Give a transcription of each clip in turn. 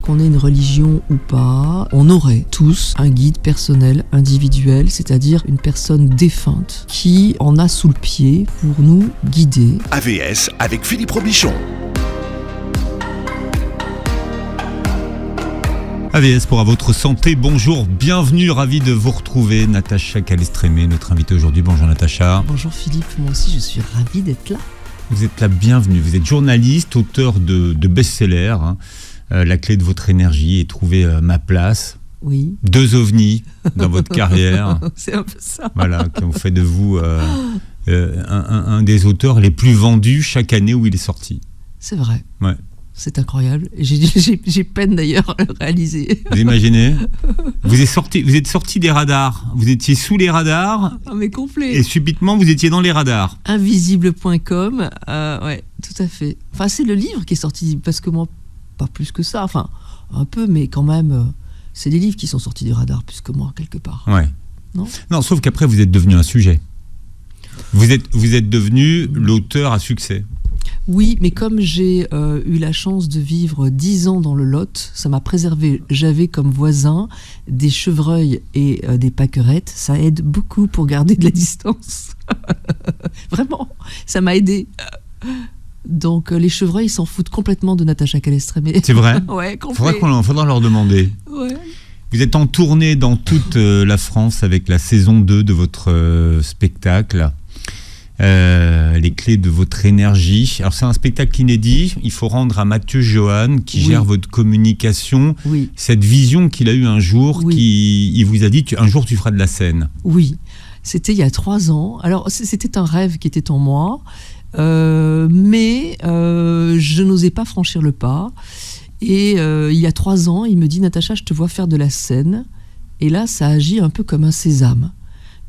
qu'on ait une religion ou pas, on aurait tous un guide personnel, individuel, c'est-à-dire une personne défunte qui en a sous le pied pour nous guider. AVS avec Philippe Robichon. AVS pour à votre santé, bonjour, bienvenue, ravi de vous retrouver. Natacha Calestrémé, notre invitée aujourd'hui. Bonjour Natacha. Bonjour Philippe, moi aussi je suis ravie d'être là. Vous êtes la bienvenue, vous êtes journaliste, auteur de best-sellers, La clé de votre énergie et Trouver ma place. Oui. 2 ovnis dans votre carrière. C'est un peu ça. Voilà, qui ont fait de vous un des auteurs les plus vendus chaque année où il est sorti. C'est vrai. Ouais. C'est incroyable. J'ai peine d'ailleurs à le réaliser. Vous imaginez ? Vous êtes sorti des radars. Vous étiez sous les radars. Ah mais complet. Et subitement, vous étiez dans les radars. Invisible.com. Ouais, tout à fait. Enfin, c'est le livre qui est sorti parce que moi, pas plus que ça. Enfin, un peu, mais quand même, c'est des livres qui sont sortis des radars plus que moi quelque part. Ouais. Non, sauf qu'après, vous êtes devenu un sujet. Vous êtes devenu l'auteur à succès. Oui, mais comme j'ai eu la chance de vivre 10 ans dans le Lot, ça m'a préservé. J'avais comme voisin des chevreuils et des pâquerettes. Ça aide beaucoup pour garder de la distance. Vraiment, ça m'a aidé. Donc les chevreuils, ils s'en foutent complètement de Natacha Calestrémé. C'est vrai ? Ouais, complet. Faudra leur demander. Ouais. Vous êtes en tournée dans toute la France avec la saison 2 de votre spectacle. Les clés de votre énergie. Alors c'est un spectacle inédit, il faut rendre à Mathieu Johan qui gère votre communication, cette vision qu'il a eue un jour, il vous a dit un jour tu feras de la scène. Oui, c'était il y a 3 ans. Alors c'était un rêve qui était en moi, mais je n'osais pas franchir le pas. Et il y a 3 ans, il me dit Natacha, je te vois faire de la scène. Et là, ça agit un peu comme un sésame.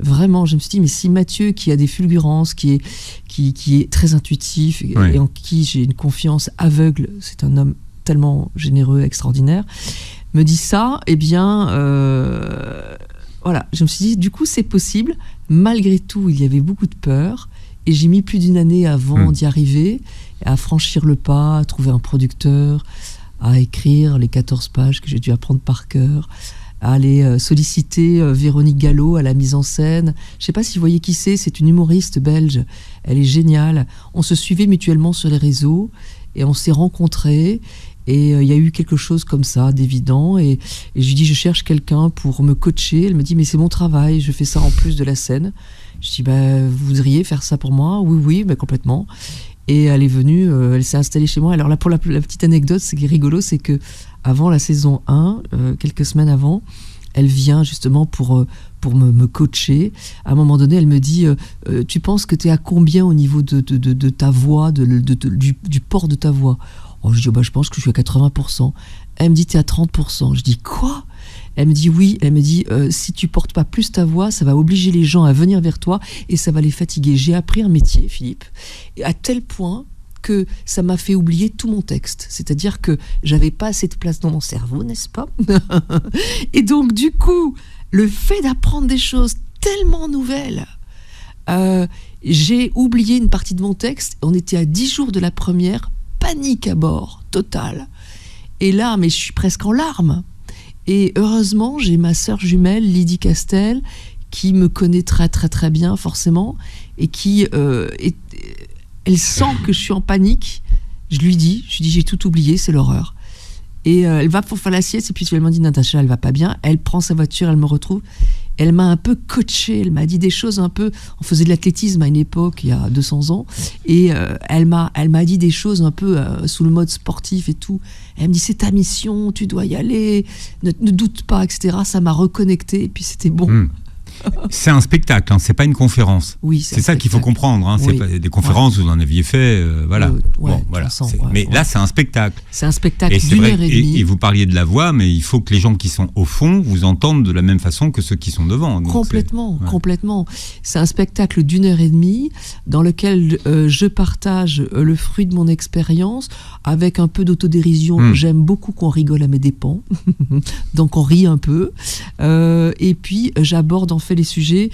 Vraiment, je me suis dit, mais si Mathieu, qui a des fulgurances, qui est très intuitif et en qui j'ai une confiance aveugle, c'est un homme tellement généreux, extraordinaire, me dit ça, eh bien, voilà, je me suis dit, du coup, c'est possible. Malgré tout, il y avait beaucoup de peur et j'ai mis plus d'1 année avant d'y arriver, à franchir le pas, à trouver un producteur, à écrire les 14 pages que j'ai dû apprendre par cœur, à aller solliciter Véronique Gallo à la mise en scène. Je ne sais pas si vous voyez qui c'est une humoriste belge. Elle est géniale. On se suivait mutuellement sur les réseaux et on s'est rencontrés. Et il y a eu quelque chose comme ça, d'évident. Et je lui dis, je cherche quelqu'un pour me coacher. Elle me dit, mais c'est mon travail, je fais ça en plus de la scène. Je dis, vous voudriez faire ça pour moi ? Oui, complètement. Et elle est venue, elle s'est installée chez moi. Alors là, pour la petite anecdote, ce qui est rigolo, c'est que avant la saison 1, quelques semaines avant, elle vient justement pour me coacher. À un moment donné, elle me dit tu penses que tu es à combien au niveau de ta voix, du port de ta voix ? Je dis je pense que je suis à 80%. Elle me dit tu es à 30%. Je dis quoi ? Elle me dit oui. Elle me dit si tu portes pas plus ta voix, ça va obliger les gens à venir vers toi et ça va les fatiguer. J'ai appris un métier, Philippe, et à tel point que ça m'a fait oublier tout mon texte. C'est-à-dire que j'avais pas assez de place dans mon cerveau, n'est-ce pas ? Et donc, du coup, le fait d'apprendre des choses tellement nouvelles, j'ai oublié une partie de mon texte. On était à 10 jours de la première, panique à bord, totale. Et là, mais je suis presque en larmes. Et heureusement, j'ai ma sœur jumelle, Lydie Castel, qui me connaît très, très, très bien, forcément, et qui elle sent que je suis en panique. Je lui dis, j'ai tout oublié, c'est l'horreur. Et elle va pour faire la sieste, et puis elle m'a dit, Natacha, elle va pas bien. Elle prend sa voiture, elle me retrouve. Elle m'a un peu coachée, elle m'a dit des choses un peu... On faisait de l'athlétisme à une époque, il y a 200 ans, et elle m'a dit des choses un peu sous le mode sportif et tout. Elle me dit, c'est ta mission, tu dois y aller, ne doute pas, etc. Ça m'a reconnecté, et puis c'était bon. C'est un spectacle, c'est pas une conférence. Oui, c'est ça qu'il faut comprendre. C'est pas des conférences, vous en aviez fait, voilà. Voilà. Mais là, c'est un spectacle. C'est un spectacle d'1 heure et demie. Et vous parliez de la voix, mais il faut que les gens qui sont au fond vous entendent de la même façon que ceux qui sont devant. Donc complètement. C'est un spectacle d'1 heure et demie dans lequel je partage le fruit de mon expérience avec un peu d'autodérision. J'aime beaucoup qu'on rigole à mes dépens, donc on rit un peu. Et puis j'aborde en refait les sujets.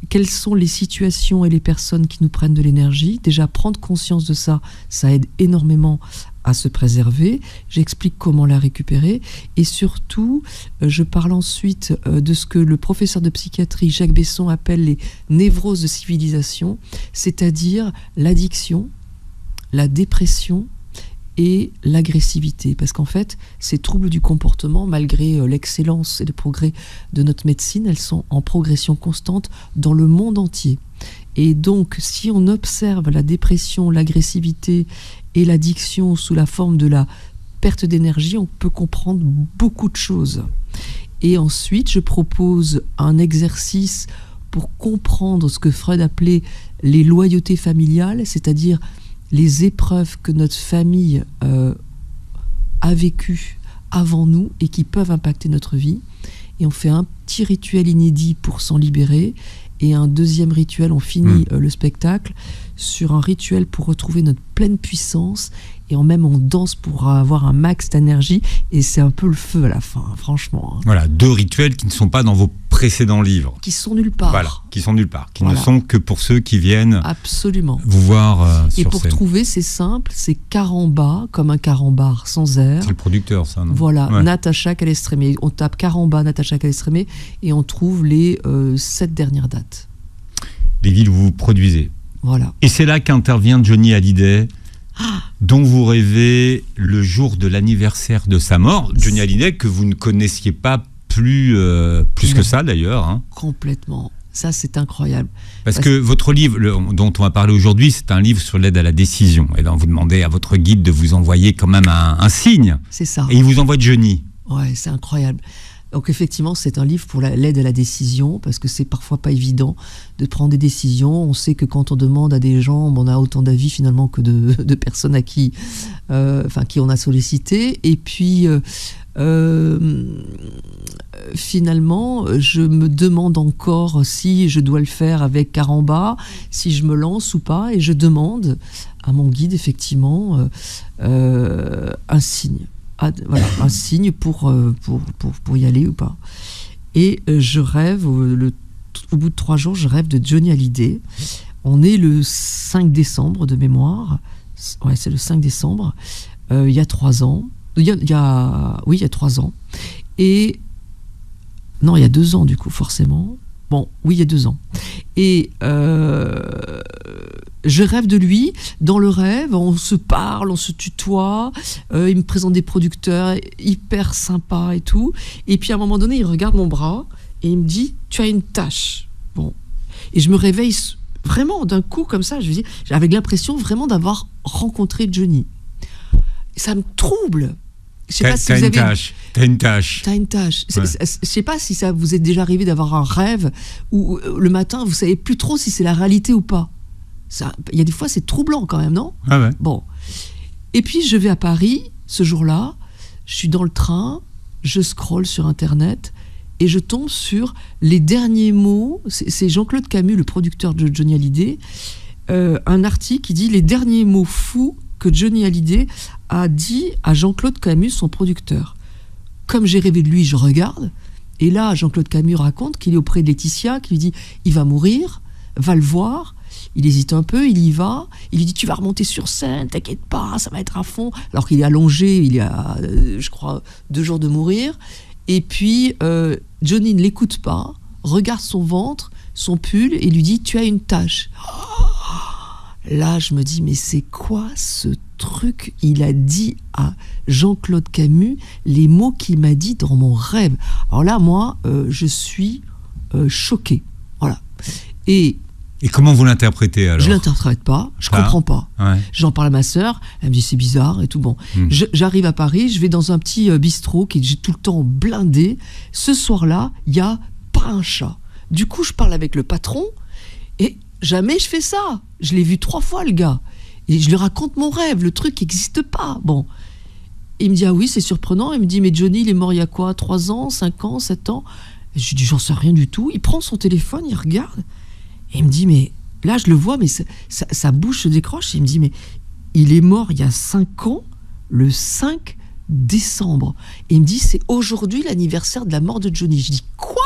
Quelles sont les situations et les personnes qui nous prennent de l'énergie? Déjà, prendre conscience de ça, ça aide énormément à se préserver. J'explique comment la récupérer. Et surtout, je parle ensuite de ce que le professeur de psychiatrie Jacques Besson appelle les névroses de civilisation, c'est-à-dire l'addiction, la dépression et l'agressivité. Parce qu'en fait, ces troubles du comportement, malgré l'excellence et le progrès de notre médecine, elles sont en progression constante dans le monde entier. Et donc, si on observe la dépression, l'agressivité et l'addiction sous la forme de la perte d'énergie, on peut comprendre beaucoup de choses. Et ensuite, je propose un exercice pour comprendre ce que Freud appelait les loyautés familiales, c'est-à-dire les épreuves que notre famille a vécues avant nous et qui peuvent impacter notre vie. Et on fait un petit rituel inédit pour s'en libérer. Et un deuxième rituel, on finit le spectacle sur un rituel pour retrouver notre pleine puissance. Et même on danse pour avoir un max d'énergie. Et c'est un peu le feu à la fin, franchement. Voilà, 2 rituels qui ne sont pas dans vos précédents livres. Qui sont nulle part. Voilà, qui sont nulle part. Qui ne sont que pour ceux qui viennent absolument vous voir sur scène. Et pour trouver, c'est simple, c'est Caramba, comme un carambar sans air. C'est le producteur, ça, non? Voilà, ouais. Natacha Calestrémé. On tape Caramba, Natacha Calestrémé, et on trouve les 7 dernières dates. Les villes où vous produisez. Voilà. Et c'est là qu'intervient Johnny Hallyday, dont vous rêvez le jour de l'anniversaire de sa mort. Johnny Hallyday que vous ne connaissiez pas plus que ça d'ailleurs. Hein. Complètement. Ça, c'est incroyable. Parce que votre livre, dont on va parler aujourd'hui, c'est un livre sur l'aide à la décision. Et donc vous demandez à votre guide de vous envoyer quand même un signe. C'est ça. Et il vous envoie Johnny. Ouais, c'est incroyable. Donc effectivement, c'est un livre pour l'aide à la décision, parce que c'est parfois pas évident de prendre des décisions. On sait que quand on demande à des gens, on a autant d'avis finalement que de personnes à qui on a sollicité. Et puis finalement, je me demande encore si je dois le faire avec Caramba, si je me lance ou pas, et je demande à mon guide effectivement un signe. Un signe pour y aller ou pas. Et je rêve, au bout de 3 jours, je rêve de Johnny Hallyday. On est le 5 décembre de mémoire. Ouais, c'est le 5 décembre. Il y a 3 ans. Oui, il y a 3 ans. Et non, il y a 2 ans du coup, forcément. Bon, oui, il y a 2 ans. Et je rêve de lui. Dans le rêve, on se parle, on se tutoie. Il me présente des producteurs hyper sympas et tout. Et puis à un moment donné, il regarde mon bras et il me dit « Tu as une tache ». Bon. Et je me réveille vraiment d'un coup comme ça. Je me dis, avec l'impression vraiment d'avoir rencontré Johnny. Ça me trouble. Je sais pas si vous avez... T'as une tâche. Ouais. Je sais pas si ça vous est déjà arrivé d'avoir un rêve où le matin, vous savez plus trop si c'est la réalité ou pas. Il y a des fois, c'est troublant quand même, non? Ah ouais. Bon. Et puis, je vais à Paris, ce jour-là, je suis dans le train, je scrolle sur Internet et je tombe sur les derniers mots. C'est Jean-Claude Camus, le producteur de Johnny Hallyday, un article qui dit les derniers mots fous que Johnny Hallyday a dit à Jean-Claude Camus, son producteur. Comme j'ai rêvé de lui, je regarde. Et là, Jean-Claude Camus raconte qu'il est auprès de Laetitia, qui lui dit « Il va mourir, va le voir ». Il hésite un peu, il y va. Il lui dit « Tu vas remonter sur scène, t'inquiète pas, ça va être à fond ». Alors qu'il est allongé, il y a, je crois, 2 jours de mourir. Et puis, Johnny ne l'écoute pas, regarde son ventre, son pull, et lui dit « Tu as une tache ». Là, je me dis, mais c'est quoi ce truc? Il a dit à Jean-Claude Camus les mots qu'il m'a dit dans mon rêve. Alors là, moi, je suis choquée. Voilà. Et comment vous l'interprétez alors? Je ne l'interprète pas, je ne comprends pas. Ouais. J'en parle à ma sœur, elle me dit c'est bizarre et tout. Bon, j'arrive à Paris, je vais dans un petit bistrot qui est tout le temps blindé. Ce soir-là, il n'y a pas un chat. Du coup, je parle avec le patron et jamais je fais ça. Je l'ai vu 3 fois, le gars. Et je lui raconte mon rêve, le truc n'existe pas. Bon. Il me dit, ah oui, c'est surprenant. Il me dit, mais Johnny, il est mort il y a quoi, 3 ans, 5 ans, 7 ans? Et je lui dis, j'en sais rien du tout. Il prend son téléphone, il regarde. Et il me dit, mais là, je le vois, mais sa bouche se décroche. Et il me dit, mais il est mort il y a 5 ans, le 5 décembre. Et il me dit, c'est aujourd'hui l'anniversaire de la mort de Johnny. Je dis, quoi?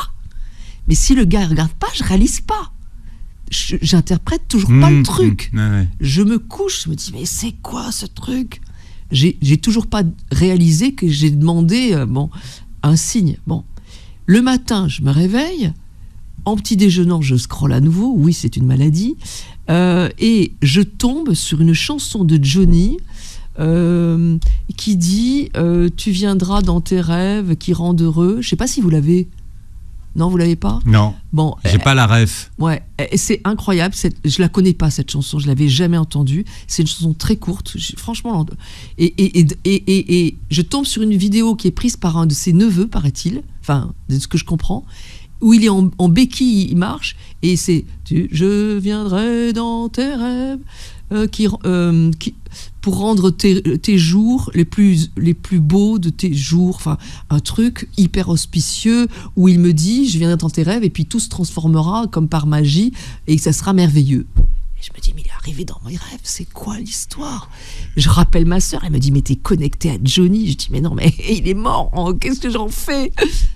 Mais si le gars ne regarde pas, je réalise pas. J'interprète toujours pas le truc. Ouais. Je me couche, je me dis, mais c'est quoi ce truc ? J'ai toujours pas réalisé que j'ai demandé un signe. Bon, le matin, je me réveille. En petit déjeunant, je scrolle à nouveau. Oui, c'est une maladie. Et je tombe sur une chanson de Johnny qui dit tu viendras dans tes rêves qui rendent heureux. Je sais pas si vous l'avez. Non, vous l'avez pas ? Non. Bon, j'ai pas la ref. Ouais, c'est incroyable. Je la connais pas cette chanson. Je l'avais jamais entendue. C'est une chanson très courte. Franchement, et je tombe sur une vidéo qui est prise par un de ses neveux, paraît-il. Enfin, de ce que je comprends. Où il est en béquille, il marche, et c'est je viendrai dans tes rêves pour rendre tes jours les plus beaux de tes jours. Enfin, un truc hyper auspicieux où il me dit je viendrai dans tes rêves et puis tout se transformera comme par magie et ça sera merveilleux. Et je me dis, mais il est arrivé dans mes rêves, c'est quoi l'histoire ? Je rappelle ma sœur, elle me dit, mais t'es connecté à Johnny ? Je dis, mais non, mais il est mort, qu'est-ce que j'en fais ?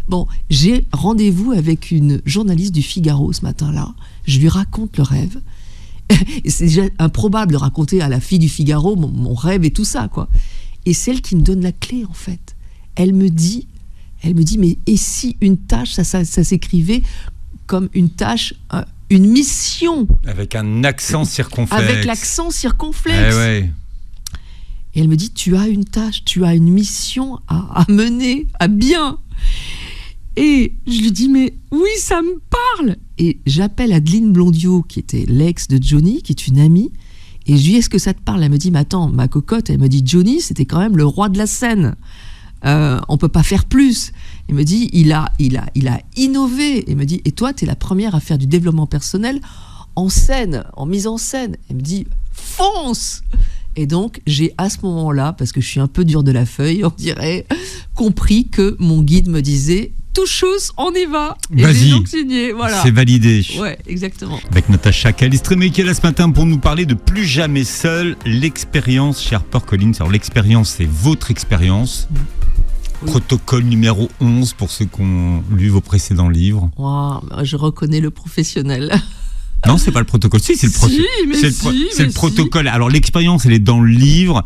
Bon, j'ai rendez-vous avec une journaliste du Figaro ce matin-là, je lui raconte le rêve. Et c'est déjà improbable de raconter à la fille du Figaro mon rêve et tout ça, quoi. Et c'est elle qui me donne la clé, en fait. Elle me dit, mais et si une tâche, ça s'écrivait comme une tâche... une mission. Avec un accent circonflexe. Avec l'accent circonflexe. Ouais. Et elle me dit, tu as une tâche, tu as une mission à mener à bien. Et je lui dis, mais oui, ça me parle. Et j'appelle Adeline Blondiot, qui était l'ex de Johnny, qui est une amie. Et je lui dis, est-ce que ça te parle ? Elle me dit, mais attends, ma cocotte, elle me dit, Johnny, c'était quand même le roi de la scène. On peut pas faire plus. Il me dit, il a innové. Il me dit, et toi, t'es la première à faire du développement personnel en scène, en mise en scène. Il me dit, fonce. Et donc, j'ai à ce moment-là, parce que je suis un peu dur de la feuille, on dirait, compris que mon guide me disait, touchous, on y va. Et vas-y, j'ai donc signé, voilà. C'est validé. Ouais, exactement. Avec Natacha Calistremé qui est là ce matin pour nous parler de Plus jamais seul, l'expérience chez HarperCollins. Alors l'expérience, c'est votre expérience. Oui. Protocole numéro 11 pour ceux qui ont lu vos précédents livres. Wow, je reconnais le professionnel. Non, c'est pas le protocole. Si, c'est le protocole. Alors l'expérience, elle est dans le livre.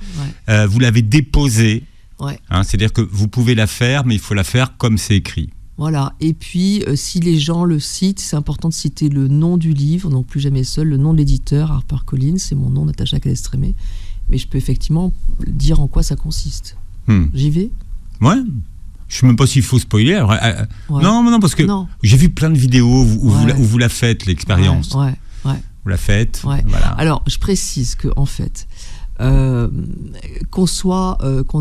Ouais. Vous l'avez déposée. Ouais. C'est-à-dire que vous pouvez la faire, mais il faut la faire comme c'est écrit. Voilà. Et puis, si les gens le citent, c'est important de citer le nom du livre, donc Plus jamais seul, le nom de l'éditeur, HarperCollins, c'est mon nom, Natacha Calistremé. Mais je peux effectivement dire en quoi ça consiste. J'y vais ? Ouais. Je sais même pas s'il faut spoiler. Alors, ouais. Non, parce que j'ai vu plein de vidéos où vous la faites, l'expérience. Ouais. Vous la faites. Ouais. Voilà. Alors, je précise que en fait, qu'on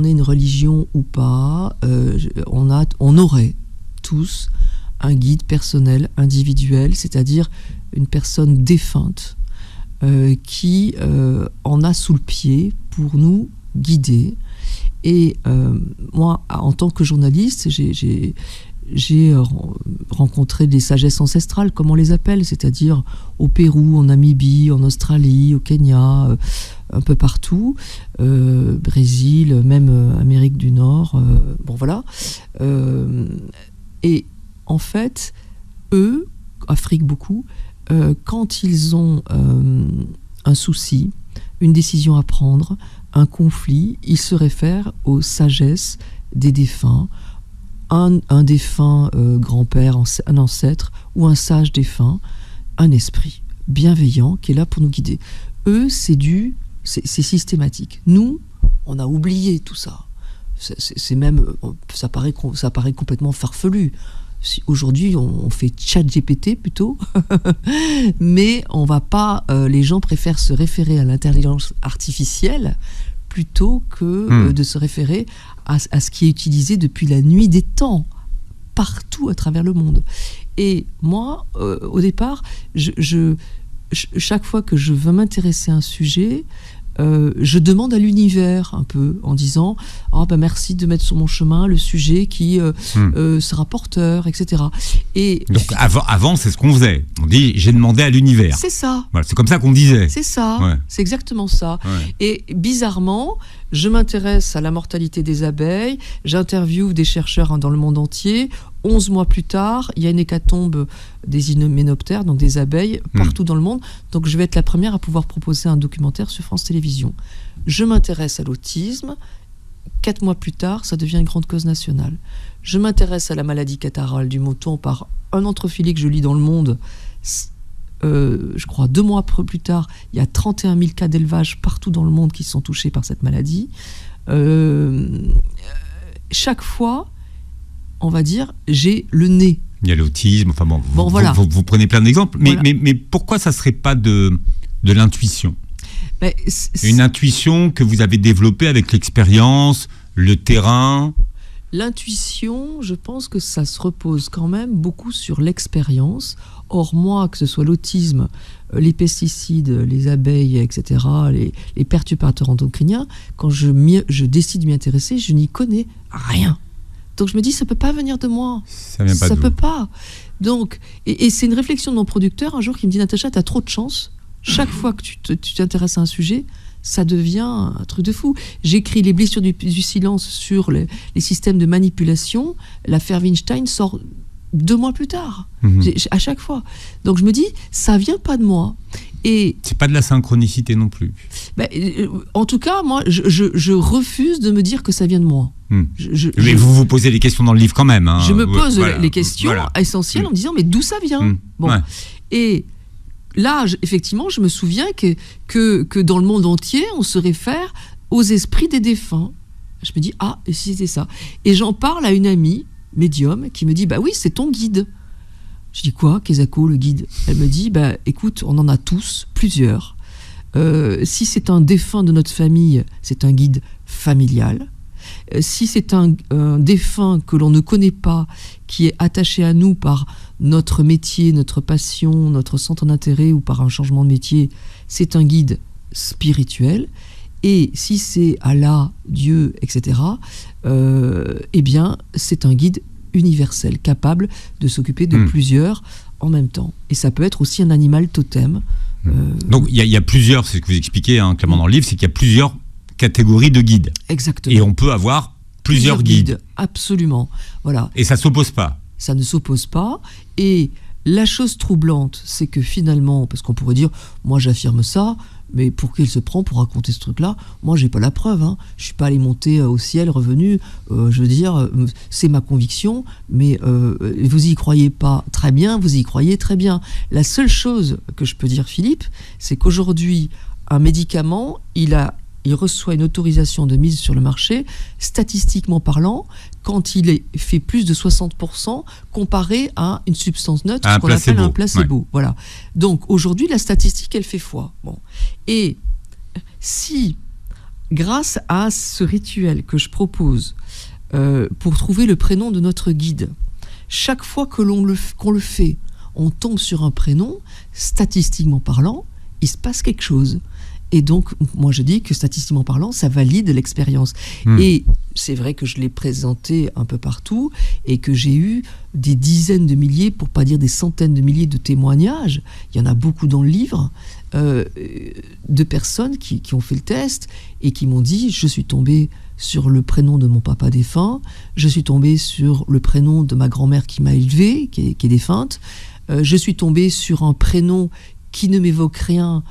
ait une religion ou pas, on aurait tous un guide personnel, individuel, c'est-à-dire une personne défunte qui en a sous le pied pour nous guider. Et moi, en tant que journaliste, j'ai rencontré des sagesses ancestrales, comme on les appelle, c'est-à-dire au Pérou, en Namibie, en Australie, au Kenya, un peu partout, Brésil, même Amérique du Nord, bon voilà. Et en fait, eux, Afrique beaucoup, quand ils ont un souci, une décision à prendre, un conflit, ils se réfèrent aux sagesses des défunts, un défunt grand-père, un ancêtre, ou un sage défunt, un esprit bienveillant qui est là pour nous guider. Eux, c'est systématique. Nous, on a oublié tout ça. C'est même, ça paraît complètement farfelu. Aujourd'hui, on fait ChatGPT plutôt, mais on va pas. Les gens préfèrent se référer à l'intelligence artificielle plutôt que de se référer à ce qui est utilisé depuis la nuit des temps, partout à travers le monde. Et moi, au départ, chaque fois que je veux m'intéresser à un sujet, je demande à l'univers un peu en disant merci de mettre sur mon chemin le sujet qui sera porteur, etc. Et donc avant c'est ce qu'on faisait, on dit j'ai demandé à l'univers, c'est ça, voilà, c'est comme ça qu'on disait, c'est ça, ouais. C'est exactement ça, ouais. Et bizarrement je m'intéresse à la mortalité des abeilles, j'interviewe des chercheurs dans le monde entier, 11 mois plus tard, il y a une hécatombe des hyménoptères, donc des abeilles, partout dans le monde. Donc je vais être la première à pouvoir proposer un documentaire sur France Télévisions. Je m'intéresse à l'autisme. 4 mois plus tard, ça devient une grande cause nationale. Je m'intéresse à la maladie catarrhale du mouton par un entrefilé que je lis dans Le Monde. Je crois 2 mois plus tard, il y a 31 000 cas d'élevage partout dans le monde qui sont touchés par cette maladie. Chaque fois, on va dire, j'ai le nez. Il y a l'autisme, enfin bon, voilà. vous prenez plein d'exemples, mais, Voilà. mais pourquoi ça ne serait pas de l'intuition ? Une intuition que vous avez développée avec l'expérience, le terrain. L'intuition, je pense que ça se repose quand même beaucoup sur l'expérience. Or, moi, que ce soit l'autisme, les pesticides, les abeilles, etc., les perturbateurs endocriniens, quand je décide de m'y intéresser, je n'y connais rien. Donc je me dis, ça ne peut pas venir de moi. Ça vient pas ça de peut vous. pas. Donc, et c'est une réflexion de mon producteur un jour qui me dit, Natacha, tu as trop de chance. Chaque fois que tu t'intéresses à un sujet, ça devient un truc de fou. J'écris Les blessures du silence sur les systèmes de manipulation. L'affaire Weinstein sort 2 mois plus tard, à chaque fois. Donc je me dis, ça vient pas de moi. Et c'est pas de la synchronicité non plus. En tout cas, moi, je refuse de me dire que ça vient de moi. Mais vous vous posez des questions dans le livre quand même. Hein. Je me pose Voilà. les questions essentielles en me disant, mais d'où ça vient ? Bon. Ouais. Et là, effectivement, je me souviens que dans le monde entier, on se réfère aux esprits des défunts. Je me dis, et si c'était ça ? Et j'en parle à une amie, médium, qui me dit, bah oui, c'est ton guide. Je dis, quoi, Kezako, le guide ? Elle me dit, écoute, on en a tous, plusieurs. Si c'est un défunt de notre famille, c'est un guide familial. Si c'est un défunt que l'on ne connaît pas, qui est attaché à nous par notre métier, notre passion, notre centre d'intérêt ou par un changement de métier, c'est un guide spirituel. Et si c'est Allah, Dieu, etc., eh bien, c'est un guide universel, capable de s'occuper de plusieurs en même temps. Et ça peut être aussi un animal totem. Donc il y a plusieurs, c'est ce que vous expliquez clairement dans le livre, c'est qu'il y a plusieurs catégories de guides. Exactement. Et on peut avoir plusieurs guides. Absolument. Voilà. Et ça ne s'oppose pas. Ça ne s'oppose pas. Et la chose troublante, c'est que finalement, parce qu'on pourrait dire, moi j'affirme ça, mais pour qui il se prend pour raconter ce truc-là ? Moi, j'ai pas la preuve. Je suis pas allé monter au ciel, revenu. Je veux dire, c'est ma conviction, mais vous y croyez pas très bien, vous y croyez très bien. La seule chose que je peux dire, Philippe, c'est qu'aujourd'hui, un médicament, il reçoit une autorisation de mise sur le marché, statistiquement parlant, quand il est fait plus de 60% comparé à une substance neutre, ce qu'on appelle un placebo. Ouais. Voilà. Donc aujourd'hui, la statistique, elle fait foi. Bon. Et si, grâce à ce rituel que je propose pour trouver le prénom de notre guide, chaque fois que qu'on le fait, on tombe sur un prénom, statistiquement parlant, il se passe quelque chose. Et donc, moi, je dis que statistiquement parlant, ça valide l'expérience. Et c'est vrai que je l'ai présenté un peu partout et que j'ai eu des dizaines de milliers, pour pas dire des centaines de milliers de témoignages. Il y en a beaucoup dans le livre, de personnes qui ont fait le test et qui m'ont dit, je suis tombé sur le prénom de mon papa défunt, je suis tombé sur le prénom de ma grand-mère qui m'a élevé, qui est défunte, je suis tombé sur un prénom qui ne m'évoque rien.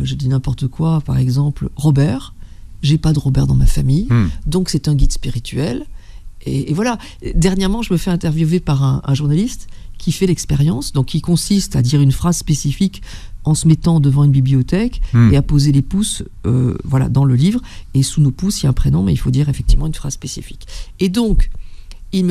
Je dis n'importe quoi, par exemple, Robert. J'ai pas de Robert dans ma famille, donc c'est un guide spirituel. Et voilà. Dernièrement, je me fais interviewer par un journaliste qui fait l'expérience, donc qui consiste à dire une phrase spécifique en se mettant devant une bibliothèque et à poser les pouces dans le livre. Et sous nos pouces, il y a un prénom, mais il faut dire effectivement une phrase spécifique. Et donc, il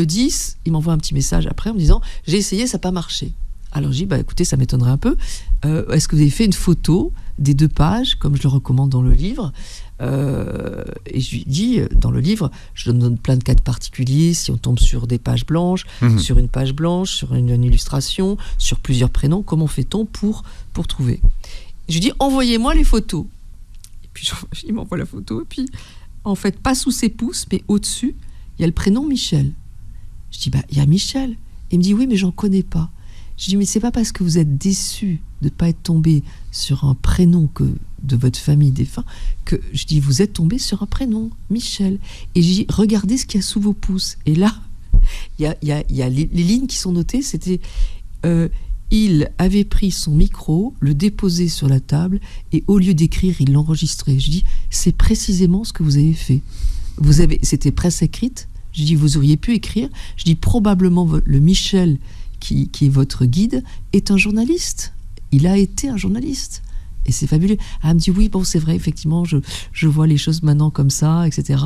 m'envoie un petit message après en me disant « J'ai essayé, ça n'a pas marché ». Alors je dis, écoutez, ça m'étonnerait un peu. Est-ce que vous avez fait une photo des 2 pages, comme je le recommande dans le livre ? Et je lui dis, dans le livre, je donne plein de cas de particuliers, si on tombe sur des pages blanches, sur une page blanche, sur une illustration, sur plusieurs prénoms, comment fait-on pour trouver ? Je lui dis, envoyez-moi les photos. Et puis il m'envoie la photo, et puis, en fait, pas sous ses pouces, mais au-dessus, il y a le prénom Michel. Je dis, il y a Michel. Et il me dit, oui, mais j'en connais pas. Je dis, mais c'est pas parce que vous êtes déçu de ne pas être tombé sur un prénom de votre famille défunt que je dis, vous êtes tombé sur un prénom, Michel. Et je dis, regardez ce qu'il y a sous vos pouces. Et là, Il y a les lignes qui sont notées, c'était... il avait pris son micro, le déposé sur la table, et au lieu d'écrire, il l'enregistrait. Je dis, c'est précisément ce que vous avez fait. C'était presse écrite. Je dis, vous auriez pu écrire. Je dis, probablement, le Michel, qui est votre guide, est un journaliste. Il a été un journaliste. Et c'est fabuleux. Elle me dit, oui, bon, c'est vrai, effectivement, je vois les choses maintenant comme ça, etc.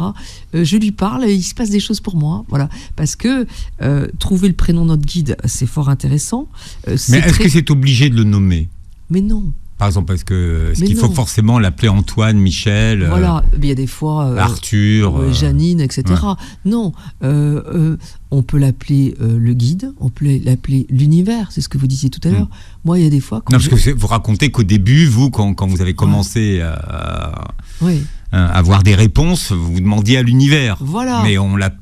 Je lui parle, et il se passe des choses pour moi. Voilà. Parce que trouver le prénom de notre guide, c'est fort intéressant. Mais est-ce que c'est obligé de le nommer ? Mais non. Par exemple, est-ce qu'il faut forcément l'appeler Antoine, Michel, voilà, il y a des fois Arthur, Janine, etc. Ouais. Non, on peut l'appeler le guide, on peut l'appeler l'univers, c'est ce que vous disiez tout à l'heure. Moi, il y a des fois... parce que vous racontez qu'au début, vous, quand vous avez commencé à avoir des réponses, vous vous demandiez à l'univers. Voilà. Mais on l'a...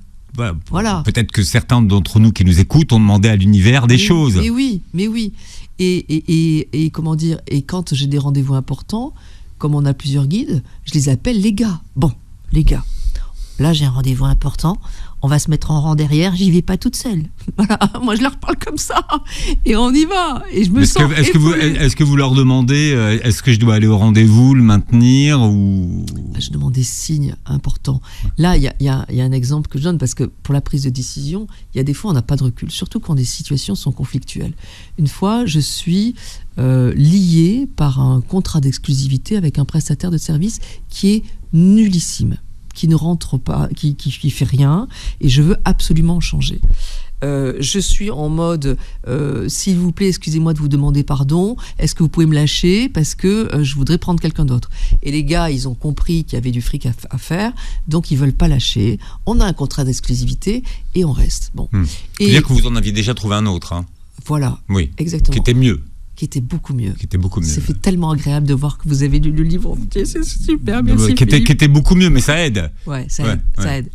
Voilà. Peut-être que certains d'entre nous qui nous écoutent ont demandé à l'univers des choses. Mais oui. Et comment dire, et quand j'ai des rendez-vous importants, comme on a plusieurs guides, je les appelle les gars. Bon, les gars, là j'ai un rendez-vous important, on va se mettre en rang derrière, j'y vais pas toute seule. Voilà, moi je leur parle comme ça, et on y va. Et je me sens est-ce que vous leur demandez, est-ce que je dois aller au rendez-vous, le maintenir ou... Je demande des signes importants. Là, il y a un exemple que je donne, parce que pour la prise de décision, il y a des fois on n'a pas de recul, surtout quand des situations sont conflictuelles. Une fois, je suis liée par un contrat d'exclusivité avec un prestataire de service qui est nullissime, qui ne rentre pas, qui fait rien, et je veux absolument changer. Je suis en mode s'il vous plaît, excusez-moi de vous demander pardon, est-ce que vous pouvez me lâcher parce que je voudrais prendre quelqu'un d'autre. Et les gars, ils ont compris qu'il y avait du fric à faire, donc ils veulent pas lâcher. On a un contrat d'exclusivité et on reste. Bon. C'est-à-dire que vous en aviez déjà trouvé un autre, hein. Voilà. Oui. Exactement. Qui était mieux. Qui était beaucoup mieux. C'est fait tellement agréable de voir que vous avez lu le livre entier, c'est super, merci. Qui était beaucoup mieux, mais ça aide. Ouais, ça aide.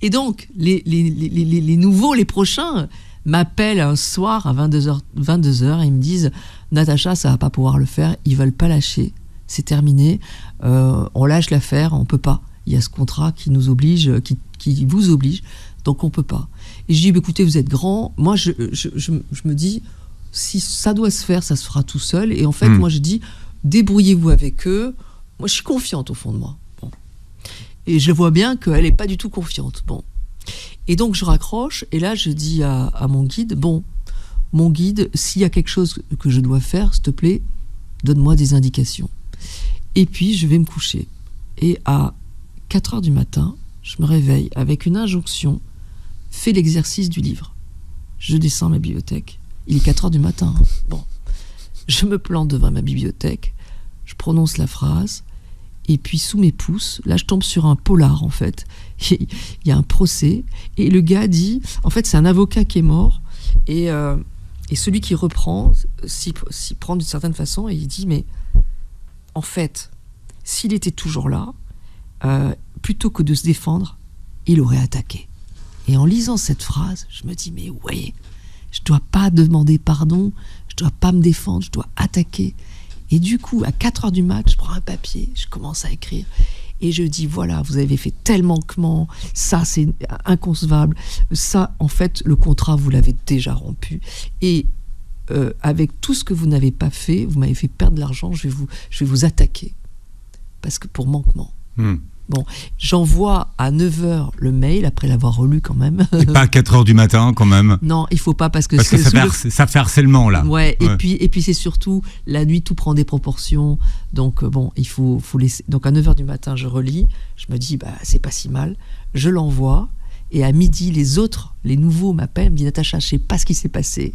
Et donc, les nouveaux, les prochains, m'appellent un soir à 22h et ils me disent « Natacha, ça va pas pouvoir le faire, ils veulent pas lâcher, c'est terminé, on lâche l'affaire, on peut pas. Il y a ce contrat qui nous oblige, qui vous oblige, donc on peut pas. » Et je dis « Écoutez, vous êtes grand, moi je me dis... Si ça doit se faire, ça se fera tout seul. Et en fait, moi, je dis, débrouillez-vous avec eux. Moi, je suis confiante au fond de moi. Bon. Et je vois bien qu'elle n'est pas du tout confiante. Bon. Et donc, je raccroche. Et là, je dis à mon guide, bon, mon guide, s'il y a quelque chose que je dois faire, s'il te plaît, donne-moi des indications. Et puis, je vais me coucher. Et à 4h du matin, je me réveille avec une injonction, fais l'exercice du livre. Je descends à ma bibliothèque. Il est 4h du matin. Bon. Je me plante devant ma bibliothèque, je prononce la phrase, et puis sous mes pouces, là je tombe sur un polar en fait. Il y a un procès, et le gars dit, en fait c'est un avocat qui est mort, et celui qui reprend s'y prend d'une certaine façon, et il dit, mais en fait, s'il était toujours là, plutôt que de se défendre, il aurait attaqué. Et en lisant cette phrase, je me dis, mais ouais, je ne dois pas demander pardon, je ne dois pas me défendre, je dois attaquer. Et du coup, à 4h du mat, je prends un papier, je commence à écrire. Et je dis, voilà, vous avez fait tel manquement, ça c'est inconcevable, ça, en fait, le contrat, vous l'avez déjà rompu. Et avec tout ce que vous n'avez pas fait, vous m'avez fait perdre de l'argent, je vais vous attaquer. Parce que pour manquement. Bon, j'envoie à 9h le mail, après l'avoir relu quand même. Et pas à 4h du matin quand même. Non, il faut pas parce que ça fait harcèlement là. Ouais. Et puis c'est surtout, la nuit tout prend des proportions. Donc bon, il faut laisser. Donc à 9h du matin, je relis, je me dis, bah c'est pas si mal. Je l'envoie, et à midi, les nouveaux m'appellent, me disent, Natacha, je sais pas ce qui s'est passé.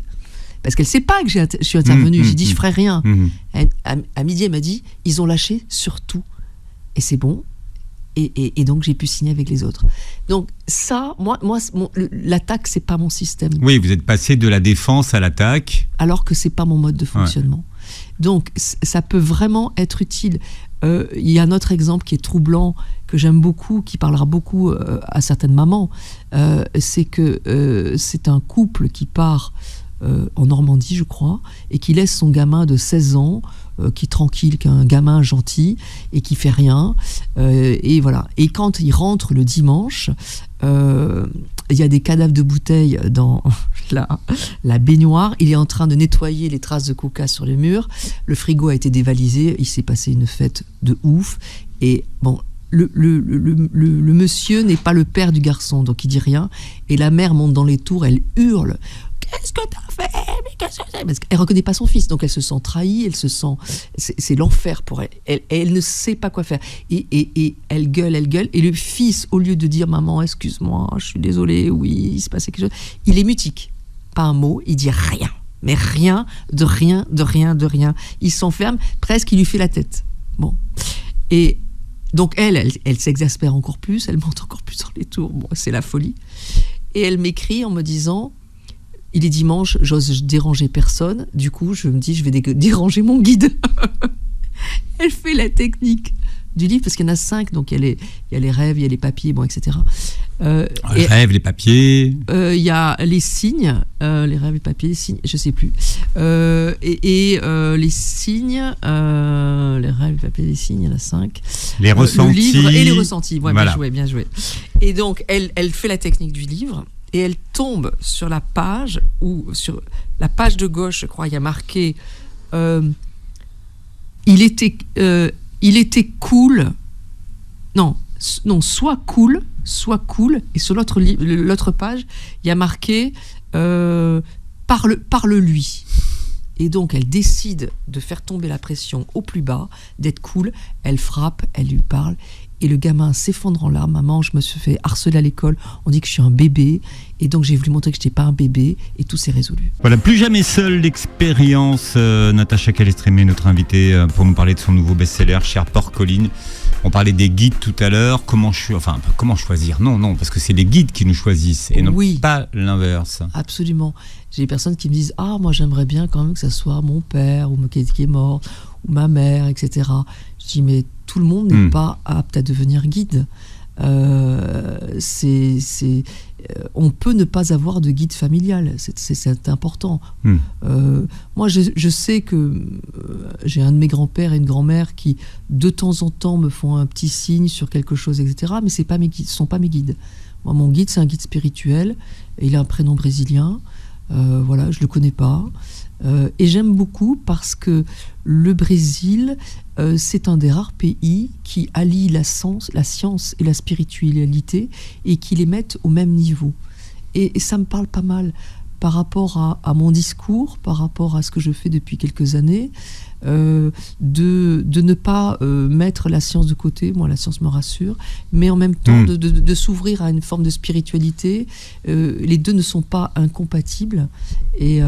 Parce qu'elle sait pas que je suis intervenue. J'ai dit, je ferai rien. À midi, elle m'a dit, ils ont lâché sur tout. Et c'est bon. Et donc j'ai pu signer avec les autres. Donc ça, moi l'attaque, c'est pas mon système. Oui, vous êtes passé de la défense à l'attaque. Alors que c'est pas mon mode de fonctionnement. Ouais. Donc ça peut vraiment être utile. Il y a un autre exemple qui est troublant, que j'aime beaucoup, qui parlera beaucoup à certaines mamans. C'est que c'est un couple qui part en Normandie, je crois, et qui laisse son gamin de 16 ans qui est tranquille, qu'un gamin gentil et qui fait rien. Et voilà. Et quand il rentre le dimanche, il y a des cadavres de bouteilles dans la baignoire. Il est en train de nettoyer les traces de coca sur les murs. Le frigo a été dévalisé. Il s'est passé une fête de ouf. Et bon, le monsieur n'est pas le père du garçon, donc il dit rien. Et la mère monte dans les tours, elle hurle. Qu'est-ce que t'as fait? Mais qu'est-ce que c'est? Parce qu'elle reconnaît pas son fils, donc elle se sent trahie, elle se sent, c'est l'enfer pour elle. Elle ne sait pas quoi faire. Et elle gueule. Et le fils, au lieu de dire maman, excuse-moi, je suis désolé, oui, il s'est passé quelque chose, il est mutique. Pas un mot, il dit rien. Mais rien. Il s'enferme, presque il lui fait la tête. Bon. Et donc elle s'exaspère encore plus, elle monte encore plus dans les tours. Bon, c'est la folie. Et elle m'écrit en me disant, il est dimanche, j'ose déranger personne. Du coup, je me dis, je vais déranger mon guide. Elle fait la technique du livre, parce qu'il y en a 5, donc il y a les rêves, il y a les papiers, bon, etc. Les rêves, les papiers. Il y a les signes, les rêves, les papiers, les signes, je sais plus. Les signes, les rêves, les papiers, les signes, il y en a 5. Les ressentis. Le livre et les ressentis, ouais, voilà. Bien joué. Et donc, elle fait la technique du livre. Et elle tombe sur la page, ou sur la page de gauche, je crois, il y a marqué il était cool. Non, soit cool. Et sur l'autre page, il y a marqué parle-lui. Et donc, elle décide de faire tomber la pression au plus bas, d'être cool. Elle frappe, elle lui parle. Et le gamin s'effondre en larmes. Maman, je me suis fait harceler à l'école. On dit que je suis un bébé. Et donc, j'ai voulu montrer que je n'étais pas un bébé. Et tout s'est résolu. Voilà, plus jamais seule l'expérience. Natacha Calestrémé, notre invitée, pour nous parler de son nouveau best-seller, Cher Porcoline. On parlait des guides tout à l'heure. Comment choisir ? Non, parce que c'est les guides qui nous choisissent et non pas l'inverse. Absolument. J'ai des personnes qui me disent « Ah, moi, j'aimerais bien quand même que ça soit mon père ou qui est mort, ou ma mère, etc. » Je dis « Mais tout le monde n'est pas apte à devenir guide. On peut ne pas avoir de guide familial, c'est important. Moi, je sais que j'ai un de mes grands-pères et une grand-mère qui, de temps en temps, me font un petit signe sur quelque chose, etc. Mais ce ne sont pas mes guides. Moi, mon guide, c'est un guide spirituel. Et il a un prénom brésilien. Voilà, je ne le connais pas. Et j'aime beaucoup parce que le Brésil, c'est un des rares pays qui allie la science et la spiritualité et qui les mettent au même niveau. Et ça me parle pas mal par rapport à mon discours, par rapport à ce que je fais depuis quelques années, de ne pas mettre la science de côté. Moi, la science me rassure, mais en même temps de s'ouvrir à une forme de spiritualité. Les deux ne sont pas incompatibles et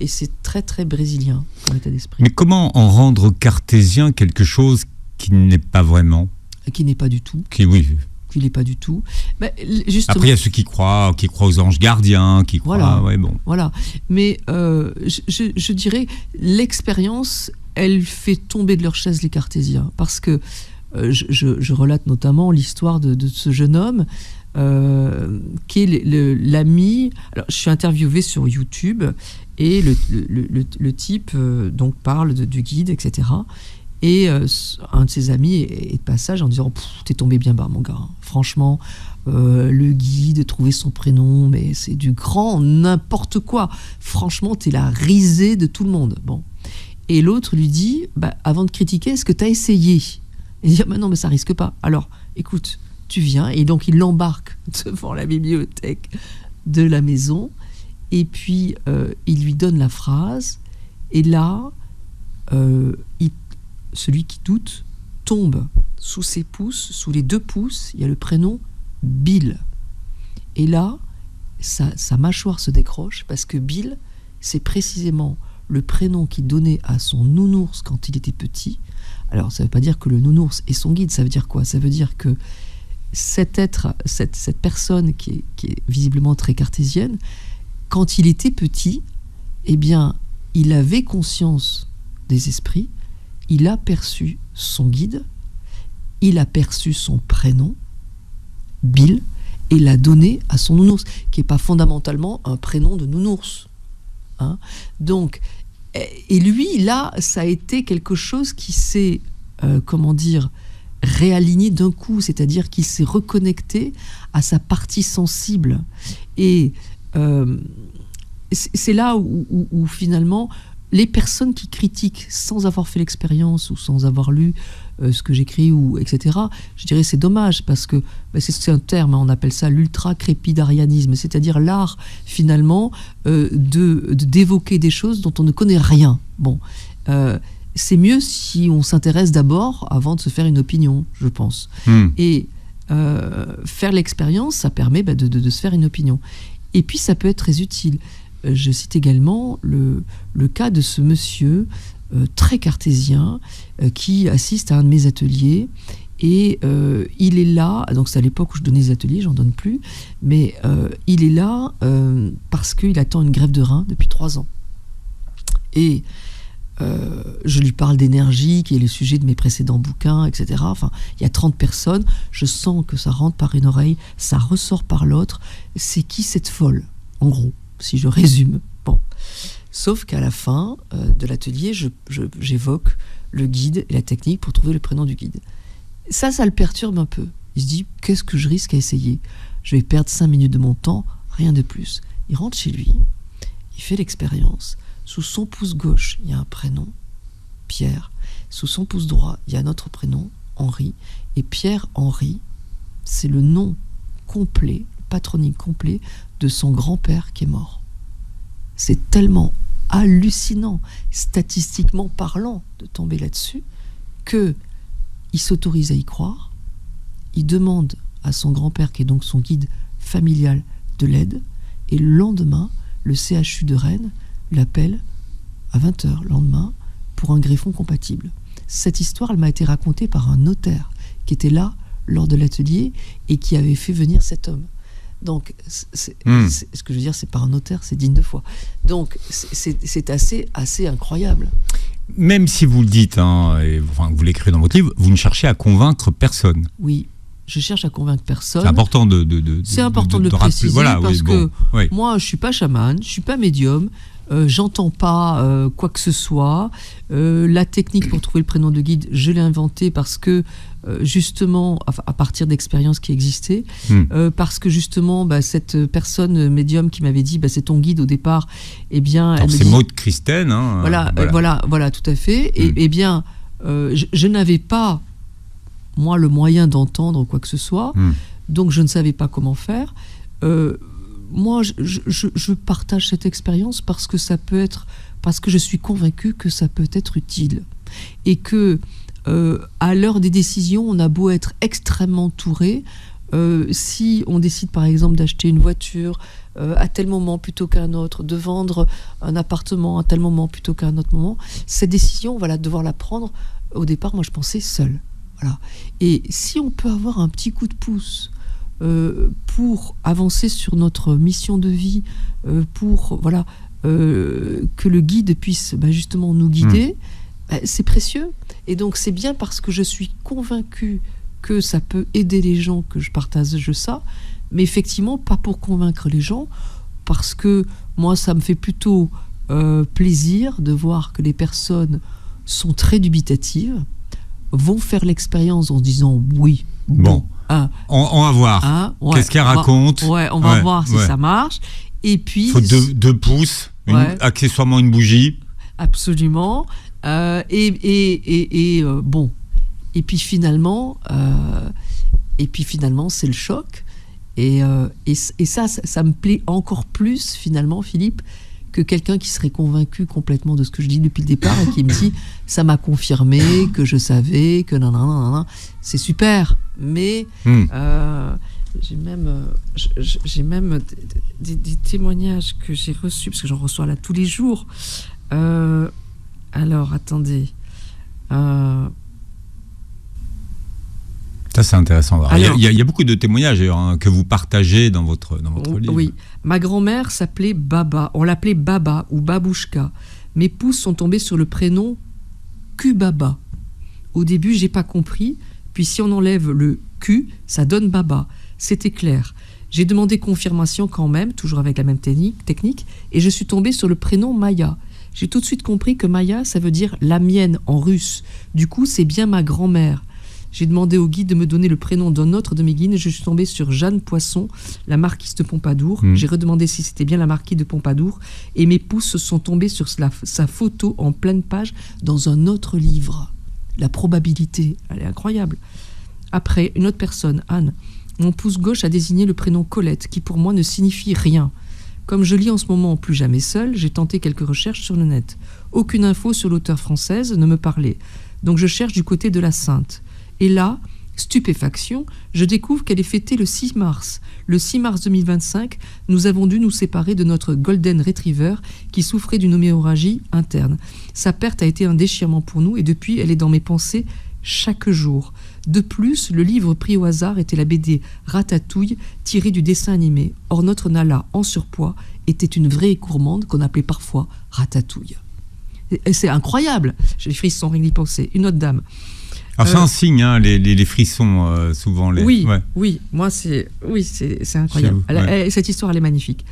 c'est très très brésilien comme état d'esprit. Mais comment en rendre cartésien quelque chose qui n'est pas vraiment ? Qui n'est pas du tout. Qui n'est pas du tout. Justement, après, il y a ceux qui croient aux anges gardiens, qui croient... Voilà, ouais, bon. Voilà. Mais je dirais, l'expérience, elle fait tomber de leur chaise les cartésiens. Parce que je relate notamment l'histoire de ce jeune homme qui est l'ami... Alors, je suis interviewée sur YouTube et le type donc parle du guide, etc., et un de ses amis est de passage en disant « T'es tombé bien bas, mon gars. Franchement, le guide, trouver son prénom, mais c'est du grand n'importe quoi. Franchement, t'es la risée de tout le monde. » Bon. Et l'autre lui dit « Avant de critiquer, est-ce que t'as essayé ?» Il dit « Non, mais ça risque pas. Alors, écoute, tu viens. » Et donc, il l'embarque devant la bibliothèque de la maison. Et puis, il lui donne la phrase. Et là, celui qui doute tombe sous ses pouces, sous les 2 pouces, il y a le prénom Bill. Et là, sa mâchoire se décroche parce que Bill, c'est précisément le prénom qu'il donnait à son nounours quand il était petit. Alors, ça ne veut pas dire que le nounours est son guide, ça veut dire quoi ? Ça veut dire que cet être, cette personne qui est visiblement très cartésienne, quand il était petit, eh bien, il avait conscience des esprits. Il a perçu son guide, il a perçu son prénom, Bill, et l'a donné à son nounours, qui n'est pas fondamentalement un prénom de nounours. Hein ? Donc, Et lui, là, ça a été quelque chose qui s'est, réaligné d'un coup, c'est-à-dire qu'il s'est reconnecté à sa partie sensible. Et c'est là où finalement, les personnes qui critiquent sans avoir fait l'expérience ou sans avoir lu ce que j'écris, etc., je dirais c'est dommage, parce que c'est un terme, on appelle ça l'ultra-crépidarianisme, c'est-à-dire l'art finalement d'évoquer des choses dont on ne connaît rien. Bon, c'est mieux si on s'intéresse d'abord avant de se faire une opinion, je pense. Et faire l'expérience, ça permet de se faire une opinion. Et puis ça peut être très utile. Je cite également le cas de ce monsieur très cartésien qui assiste à un de mes ateliers, et il est là, donc c'est à l'époque où je donnais des ateliers, j'en donne plus, mais il est là parce qu'il attend une greffe de rein depuis 3 ans. Et je lui parle d'énergie, qui est le sujet de mes précédents bouquins, etc. Enfin, il y a 30 personnes, je sens que ça rentre par une oreille, ça ressort par l'autre. C'est qui cette folle, en gros, si je résume. Bon. Sauf qu'à la fin de l'atelier, j'évoque le guide et la technique pour trouver le prénom du guide. Ça le perturbe un peu. Il se dit, qu'est-ce que je risque à essayer ? Je vais perdre 5 minutes de mon temps, rien de plus. Il rentre chez lui, il fait l'expérience. Sous son pouce gauche, il y a un prénom, Pierre. Sous son pouce droit, il y a un autre prénom, Henri. Et Pierre-Henri, c'est le nom complet, le patronyme complet de son grand-père qui est mort. C'est tellement hallucinant, statistiquement parlant, de tomber là-dessus, qu'il s'autorise à y croire. Il demande à son grand-père, qui est donc son guide familial, de l'aide. Et le lendemain, le CHU de Rennes l'appelle à 20h le lendemain pour un greffon compatible. Cette histoire, elle m'a été racontée par un notaire qui était là lors de l'atelier et qui avait fait venir cet homme. Donc, ce que je veux dire, c'est par un notaire, c'est digne de foi. Donc, c'est assez incroyable. Même si vous le dites, vous l'écrivez dans votre livre, vous ne cherchez à convaincre personne. Oui, je cherche à convaincre personne. C'est important de le préciser, voilà, parce que moi, je ne suis pas chamane, je ne suis pas médium, j'entends pas quoi que ce soit. La technique pour trouver le prénom de guide, je l'ai inventée parce que, justement, à partir d'expériences qui existaient, parce que justement, cette personne médium qui m'avait dit, c'est ton guide au départ, eh bien... Alors, c'est Maud Christen. Voilà, tout à fait. Et eh bien, je n'avais pas, moi, le moyen d'entendre quoi que ce soit, donc je ne savais pas comment faire. Moi, je partage cette expérience parce que je suis convaincue que ça peut être utile. Et que, à l'heure des décisions, on a beau être extrêmement entouré, si on décide par exemple d'acheter une voiture à tel moment plutôt qu'à un autre, de vendre un appartement à tel moment plutôt qu'à un autre moment, cette décision, on va devoir la prendre. Au départ, moi je pensais seule. Voilà. Et si on peut avoir un petit coup de pouce pour avancer sur notre mission de vie, pour que le guide puisse justement nous guider, c'est précieux. Et donc c'est bien parce que je suis convaincue que ça peut aider les gens que je partage ça, mais effectivement pas pour convaincre les gens, parce que moi ça me fait plutôt plaisir de voir que les personnes sont très dubitatives, vont faire l'expérience en se disant oui, bon. On va voir. Qu'est-ce qu'elle raconte ? On va voir si ça marche. Et puis, il faut 2 pouces, accessoirement une bougie. Absolument. Bon. Et puis finalement, c'est le choc. Et ça me plaît encore plus finalement, Philippe, que quelqu'un qui serait convaincu complètement de ce que je dis depuis le départ et qui me dit ça m'a confirmé que je savais que nanana. C'est super, mais j'ai même des témoignages que j'ai reçus, parce que j'en reçois là tous les jours. Alors attendez, ça c'est intéressant. Alors, il y a beaucoup de témoignages que vous partagez dans votre livre. Oui, ma grand-mère s'appelait Baba. On l'appelait Baba ou Babouchka. Mes pouces sont tombés sur le prénom Kubaba. Au début, j'ai pas compris. Puis si on enlève le Q, ça donne Baba. C'était clair. J'ai demandé confirmation quand même, toujours avec la même technique, et je suis tombée sur le prénom Maya. J'ai tout de suite compris que Maya, ça veut dire la mienne en russe. Du coup, c'est bien ma grand-mère. J'ai demandé au guide de me donner le prénom d'un autre de mes guides et je suis tombée sur Jeanne Poisson, la marquise de Pompadour. J'ai redemandé si c'était bien la marquise de Pompadour et mes pouces sont tombés sur sa photo en pleine page dans un autre livre. La probabilité, elle est incroyable. Après, une autre personne, Anne. Mon pouce gauche a désigné le prénom Colette, qui pour moi ne signifie rien. Comme je lis en ce moment Plus jamais seule, j'ai tenté quelques recherches sur le net. Aucune info sur l'auteure française ne me parlait. Donc je cherche du côté de la Sainte. Et là, stupéfaction, je découvre qu'elle est fêtée le 6 mars. Le 6 mars 2025, nous avons dû nous séparer de notre Golden Retriever qui souffrait d'une hémorragie interne. Sa perte a été un déchirement pour nous et depuis, elle est dans mes pensées chaque jour. De plus, le livre pris au hasard était la BD Ratatouille tirée du dessin animé. Or, notre Nala en surpoids était une vraie gourmande qu'on appelait parfois Ratatouille. Et c'est incroyable. J'ai les frissons rien d'y penser. Une autre dame. Alors c'est un signe, hein, les frissons, souvent. Oui, moi c'est incroyable. Cette histoire, elle est magnifique.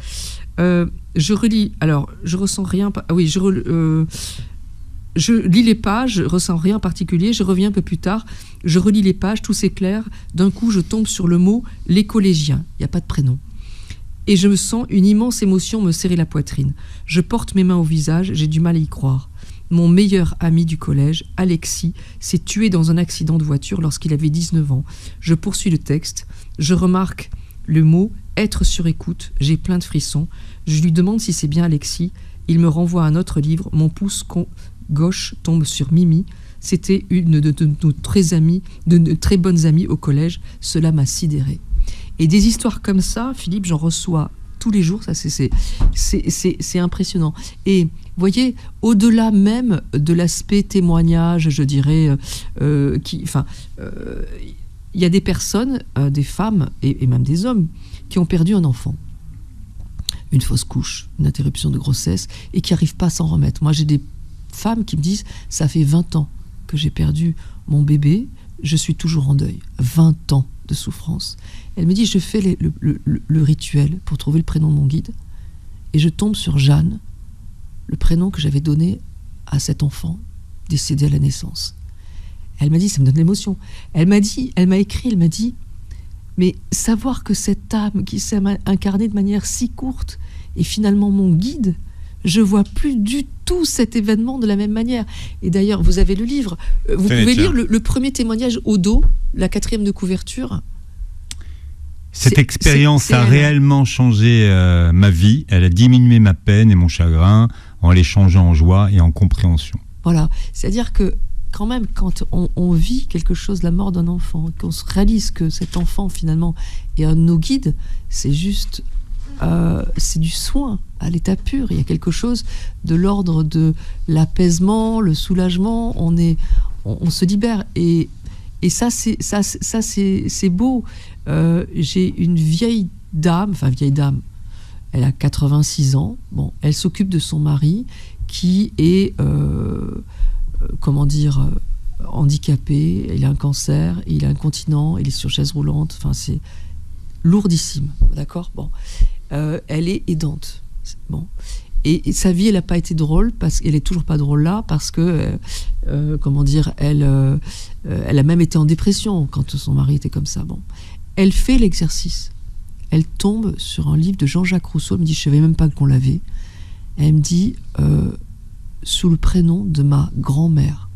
Je relis, alors je ressens rien. Je lis les pages, je ressens rien en particulier. Je reviens un peu plus tard, je relis les pages, tout s'éclaire. D'un coup, je tombe sur le mot les collégiens. Il n'y a pas de prénom. Et je me sens une immense émotion me serrer la poitrine. Je porte mes mains au visage, j'ai du mal à y croire. Mon meilleur ami du collège, Alexis, s'est tué dans un accident de voiture lorsqu'il avait 19 ans. Je poursuis le texte. Je remarque le mot « être sur écoute ». J'ai plein de frissons. Je lui demande si c'est bien Alexis. Il me renvoie un autre livre. Mon pouce gauche tombe sur Mimi. C'était une de nos très bonnes amies au collège. Cela m'a sidéré. Et des histoires comme ça, Philippe, j'en reçois tous les jours. Ça, c'est impressionnant. Et vous voyez, au-delà même de l'aspect témoignage, je dirais, il y a des personnes, des femmes et même des hommes, qui ont perdu un enfant, une fausse couche, une interruption de grossesse, et qui n'arrivent pas à s'en remettre. Moi, j'ai des femmes qui me disent, ça fait 20 ans que j'ai perdu mon bébé, je suis toujours en deuil. 20 ans de souffrance. Elle me dit, je fais le rituel pour trouver le prénom de mon guide, et je tombe sur Jeanne, le prénom que j'avais donné à cet enfant décédé à la naissance. Elle m'a dit, ça me donne l'émotion. Elle m'a écrit, elle m'a dit, mais savoir que cette âme qui s'est incarnée de manière si courte est finalement mon guide, je vois plus du tout cet événement de la même manière. Et d'ailleurs, vous avez le livre, vous pouvez lire le premier témoignage au dos, la 4e de couverture. Cette expérience a réellement changé ma vie. Elle a diminué ma peine et mon chagrin en les changeant en joie et en compréhension. Voilà, c'est-à-dire que quand même, quand on vit quelque chose, la mort d'un enfant, qu'on se réalise que cet enfant finalement est un de nos guides, c'est juste, c'est du soin à l'état pur. Il y a quelque chose de l'ordre de l'apaisement, le soulagement. On se libère et ça c'est beau. J'ai une vieille dame, elle a 86 ans, elle s'occupe de son mari qui est, handicapé, il a un cancer, il a un continent, il est sur chaise roulante, c'est lourdissime, d'accord ? Elle est aidante, Et sa vie, elle n'a pas été drôle, parce qu'elle n'est toujours pas drôle là, parce que, elle a même été en dépression quand son mari était comme ça. Elle fait l'exercice. Elle tombe sur un livre de Jean-Jacques Rousseau. Elle me dit, je ne savais même pas qu'on l'avait. Elle me dit, sous le prénom de ma grand-mère.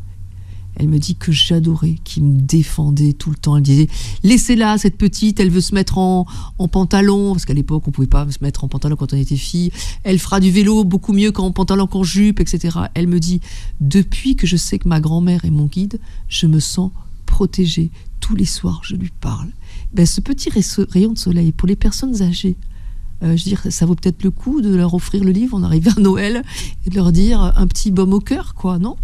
Elle me dit que j'adorais, qui me défendait tout le temps. Elle disait, laissez-la, cette petite, elle veut se mettre en pantalon, parce qu'à l'époque, on ne pouvait pas se mettre en pantalon quand on était fille. Elle fera du vélo beaucoup mieux qu'en pantalon qu'en jupe, etc. Elle me dit, depuis que je sais que ma grand-mère est mon guide, je me sens protégée. Tous les soirs, je lui parle. Ce petit rayon de soleil, pour les personnes âgées, ça vaut peut-être le coup de leur offrir le livre, on arrive vers Noël, et de leur dire un petit baume au cœur, non ?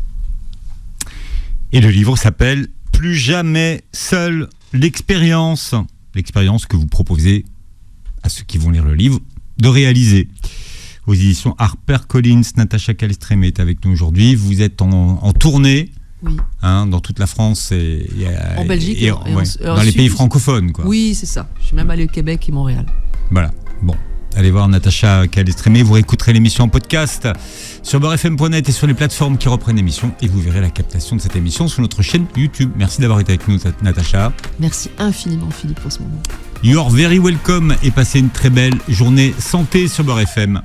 Et le livre s'appelle « Plus jamais seul, l'expérience ». L'expérience que vous proposez à ceux qui vont lire le livre de réaliser. Aux éditions HarperCollins, Natacha Calestrem est avec nous aujourd'hui. Vous êtes en tournée, oui, dans toute la France et en Belgique dans les pays francophones, quoi. Oui, c'est ça. Je suis même allée au Québec et Montréal. Voilà. Bon. Allez voir Natacha Calestrémé. Vous réécouterez l'émission en podcast sur beurrefm.net et sur les plateformes qui reprennent l'émission. Et vous verrez la captation de cette émission sur notre chaîne YouTube. Merci d'avoir été avec nous, Natacha. Merci infiniment, Philippe, pour ce moment. You're very welcome et passez une très belle journée santé sur Beurre FM.